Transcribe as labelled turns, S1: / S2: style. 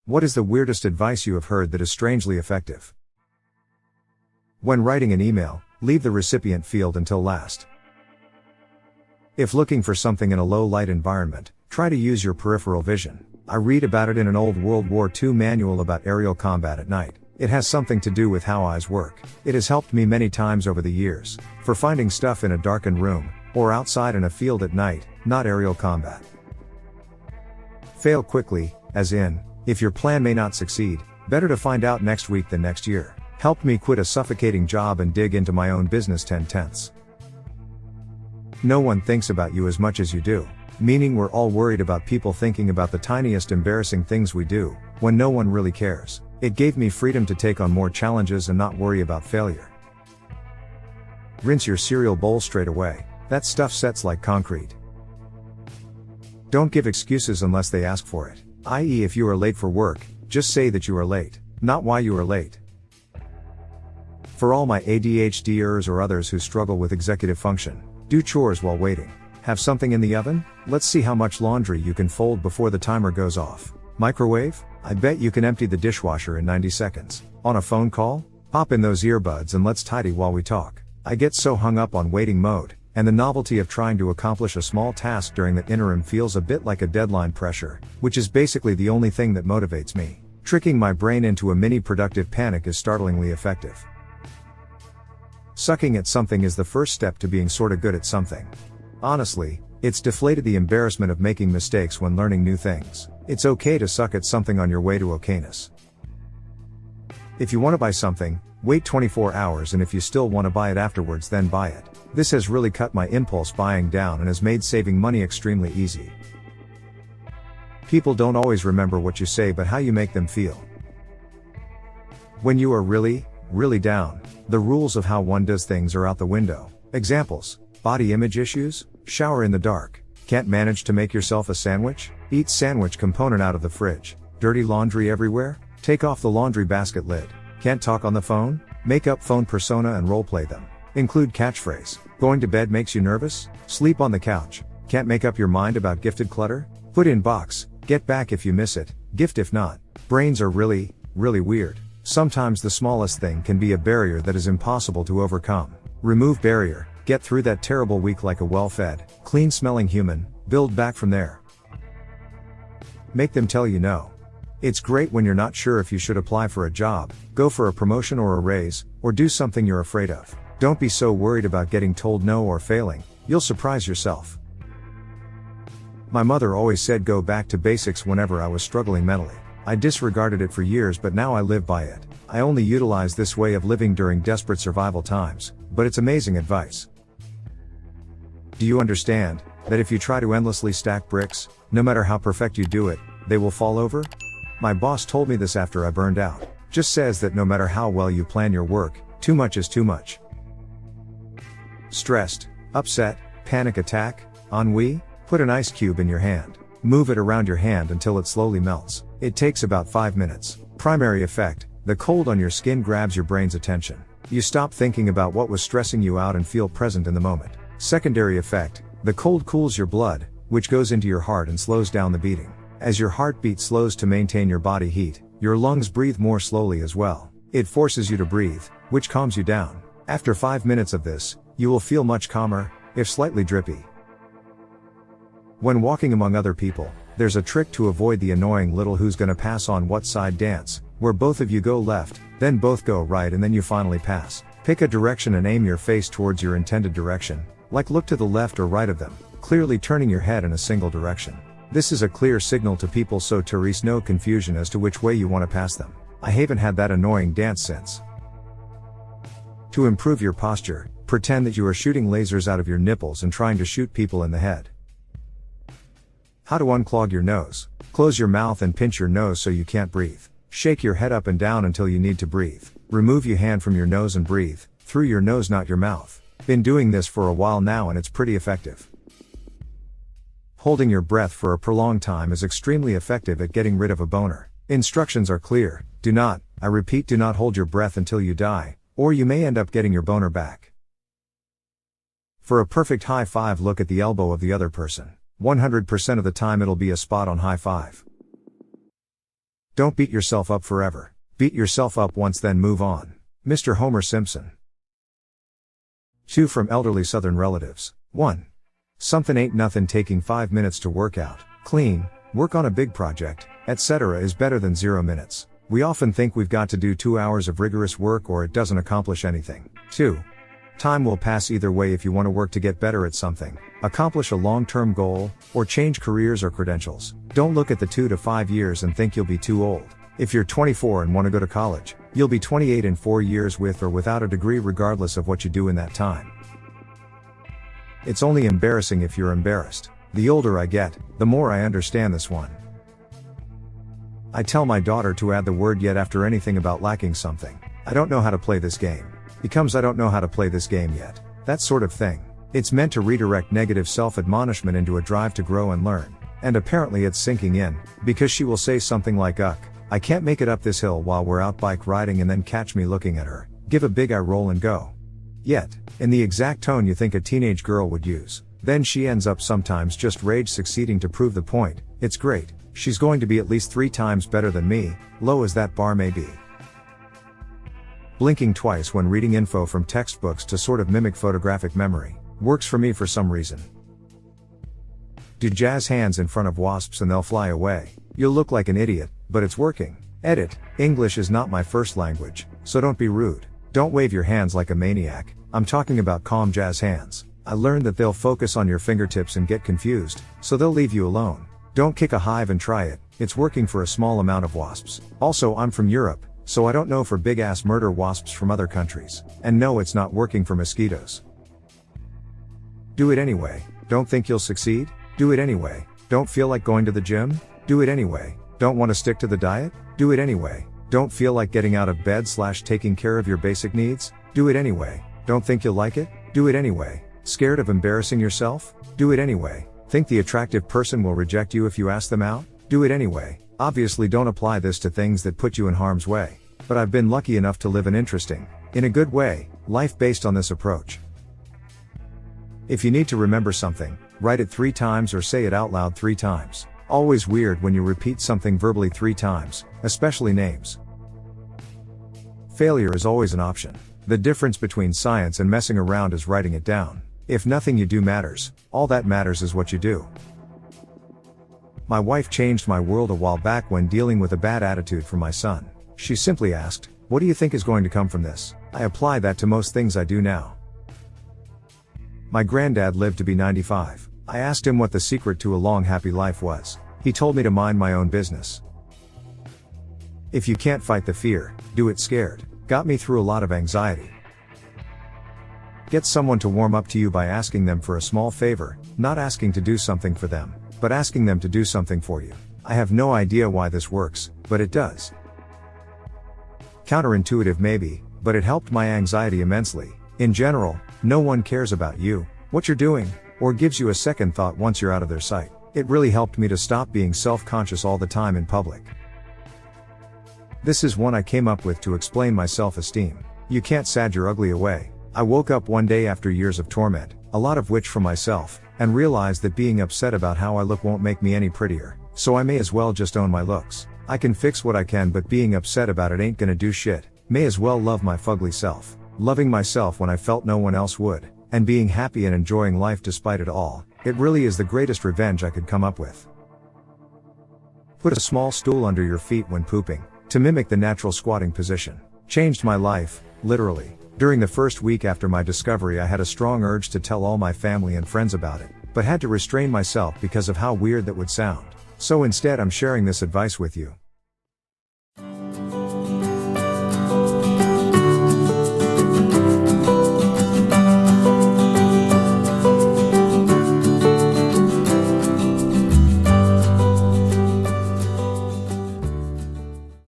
S1: What is the weirdest advice you have heard that is strangely effective? When writing an email, leave the recipient field until last. If looking for something in a low-light environment, try to use your peripheral vision. I read about it in an old World War II manual about aerial combat at night. It has something to do with how eyes work. It has helped me many times over the years, for finding stuff in a darkened room, or outside in a field at night, not aerial combat. Fail quickly, as in, if your plan may not succeed, better to find out next week than next year. Helped me quit a suffocating job and dig into my own business 10/10. No one thinks about you as much as you do, meaning we're all worried about people thinking about the tiniest embarrassing things we do, when no one really cares. It gave me freedom to take on more challenges and not worry about failure. Rinse your cereal bowl straight away. That stuff sets like concrete. Don't give excuses unless they ask for it. I.e., if you are late for work, just say that you are late, not why you are late. For all my ADHDers or others who struggle with executive function, do chores while waiting. Have something in the oven? Let's see how much laundry you can fold before the timer goes off. Microwave? I bet you can empty the dishwasher in 90 seconds. On a phone call? Pop in those earbuds and let's tidy while we talk. I get so hung up on waiting mode, and the novelty of trying to accomplish a small task during that interim feels a bit like a deadline pressure, which is basically the only thing that motivates me. Tricking my brain into a mini productive panic is startlingly effective. Sucking at something is the first step to being sorta good at something. Honestly, it's deflated the embarrassment of making mistakes when learning new things. It's okay to suck at something on your way to okayness. If you want to buy something, wait 24 hours, and if you still want to buy it afterwards, then buy it. This has really cut my impulse buying down and has made saving money extremely easy. People don't always remember what you say but how you make them feel. When you are really, really down, the rules of how one does things are out the window. Examples: body image issues, shower in the dark, can't manage to make yourself a sandwich, eat sandwich component out of the fridge, dirty laundry everywhere, take off the laundry basket lid, can't talk on the phone, make up phone persona and roleplay them. Include catchphrase: going to bed makes you nervous, sleep on the couch, can't make up your mind about gifted clutter, put in box, get back if you miss it, gift if not. Brains are really, really weird. Sometimes the smallest thing can be a barrier that is impossible to overcome. Remove barrier, get through that terrible week like a well-fed, clean-smelling human, build back from there. Make them tell you no. It's great when you're not sure if you should apply for a job, go for a promotion or a raise, or do something you're afraid of. Don't be so worried about getting told no or failing, you'll surprise yourself. My mother always said go back to basics whenever I was struggling mentally. I disregarded it for years, but now I live by it. I only utilize this way of living during desperate survival times, but it's amazing advice. Do you understand that if you try to endlessly stack bricks, no matter how perfect you do it, they will fall over? My boss told me this after I burned out. Just says that no matter how well you plan your work, too much is too much. Stressed, upset, panic attack, ennui? Put an ice cube in your hand. Move it around your hand until it slowly melts. It takes about 5 minutes. Primary effect: the cold on your skin grabs your brain's attention. You stop thinking about what was stressing you out and feel present in the moment. Secondary effect: the cold cools your blood, which goes into your heart and slows down the beating. As your heartbeat slows to maintain your body heat, your lungs breathe more slowly as well. It forces you to breathe, which calms you down. After 5 minutes of this, you will feel much calmer, if slightly drippy. When walking among other people, there's a trick to avoid the annoying little who's gonna pass on what side dance, where both of you go left, then both go right, and then you finally pass. Pick a direction and aim your face towards your intended direction, like look to the left or right of them, clearly turning your head in a single direction. This is a clear signal to people so there's no confusion as to which way you want to pass them. I haven't had that annoying dance since. To improve your posture, pretend that you are shooting lasers out of your nipples and trying to shoot people in the head. How to unclog your nose. Close your mouth and pinch your nose so you can't breathe. Shake your head up and down until you need to breathe. Remove your hand from your nose and breathe through your nose, not your mouth. Been doing this for a while now and it's pretty effective. Holding your breath for a prolonged time is extremely effective at getting rid of a boner. Instructions are clear. Do not, I repeat, do not hold your breath until you die, or you may end up getting your boner back. For a perfect high five, look at the elbow of the other person. 100% of the time it'll be a spot on high five. Don't beat yourself up forever. Beat yourself up once then move on. Mr. Homer Simpson. 2 from elderly Southern relatives. 1. Something ain't nothing taking 5 minutes to work out, clean, work on a big project, etc. is better than 0 minutes. We often think we've got to do 2 hours of rigorous work or it doesn't accomplish anything. 2. Time will pass either way if you want to work to get better at something, accomplish a long-term goal, or change careers or credentials. Don't look at the 2 to 5 years and think you'll be too old. If you're 24 and want to go to college, you'll be 28 in 4 years with or without a degree regardless of what you do in that time. It's only embarrassing if you're embarrassed. The older I get, the more I understand this one. I tell my daughter to add the word yet after anything about lacking something. I don't know how to play this game. Becomes I don't know how to play this game yet. That sort of thing. It's meant to redirect negative self-admonishment into a drive to grow and learn. And apparently it's sinking in, because she will say something like I can't make it up this hill while we're out bike riding and then catch me looking at her, give a big eye roll and go. Yet, in the exact tone you think a teenage girl would use. Then she ends up sometimes just rage succeeding to prove the point. It's great. She's going to be at least 3 times better than me, low as that bar may be. Blinking twice when reading info from textbooks to sort of mimic photographic memory. Works for me for some reason. Do jazz hands in front of wasps and they'll fly away. You'll look like an idiot, but it's working. Edit. English is not my first language, so don't be rude. Don't wave your hands like a maniac. I'm talking about calm jazz hands. I learned that they'll focus on your fingertips and get confused, so they'll leave you alone. Don't kick a hive and try it. It's working for a small amount of wasps. Also, I'm from Europe, so I don't know for big ass murder wasps from other countries. And no, it's not working for mosquitoes. Do it anyway. Don't think you'll succeed? Do it anyway. Don't feel like going to the gym? Do it anyway. Don't want to stick to the diet? Do it anyway. Don't feel like getting out of bed / taking care of your basic needs? Do it anyway. Don't think you'll like it? Do it anyway. Scared of embarrassing yourself? Do it anyway. Think the attractive person will reject you if you ask them out? Do it anyway. Obviously don't apply this to things that put you in harm's way. But I've been lucky enough to live an interesting, in a good way, life based on this approach. If you need to remember something, write it 3 times or say it out loud 3 times. Always weird when you repeat something verbally 3 times, especially names. Failure is always an option. The difference between science and messing around is writing it down. If nothing you do matters, all that matters is what you do. My wife changed my world a while back when dealing with a bad attitude from my son. She simply asked, "What do you think is going to come from this?" I apply that to most things I do now. My granddad lived to be 95. I asked him what the secret to a long happy life was. He told me to mind my own business. If you can't fight the fear, do it scared. Got me through a lot of anxiety. Get someone to warm up to you by asking them for a small favor, not asking to do something for them, but asking them to do something for you. I have no idea why this works, but it does. Counterintuitive maybe, but it helped my anxiety immensely. In general, no one cares about you, what you're doing, or gives you a second thought once you're out of their sight. It really helped me to stop being self-conscious all the time in public. This is one I came up with to explain my self-esteem. You can't sad your ugly away. I woke up one day after years of torment, a lot of which from myself, and realized that being upset about how I look won't make me any prettier, so I may as well just own my looks. I can fix what I can, but being upset about it ain't gonna do shit. May as well love my fugly self. Loving myself when I felt no one else would, and being happy and enjoying life despite it all, it really is the greatest revenge I could come up with. Put a small stool under your feet when pooping, to mimic the natural squatting position. Changed my life, literally. During the first week after my discovery, I had a strong urge to tell all my family and friends about it, but had to restrain myself because of how weird that would sound. So instead I'm sharing this advice with you.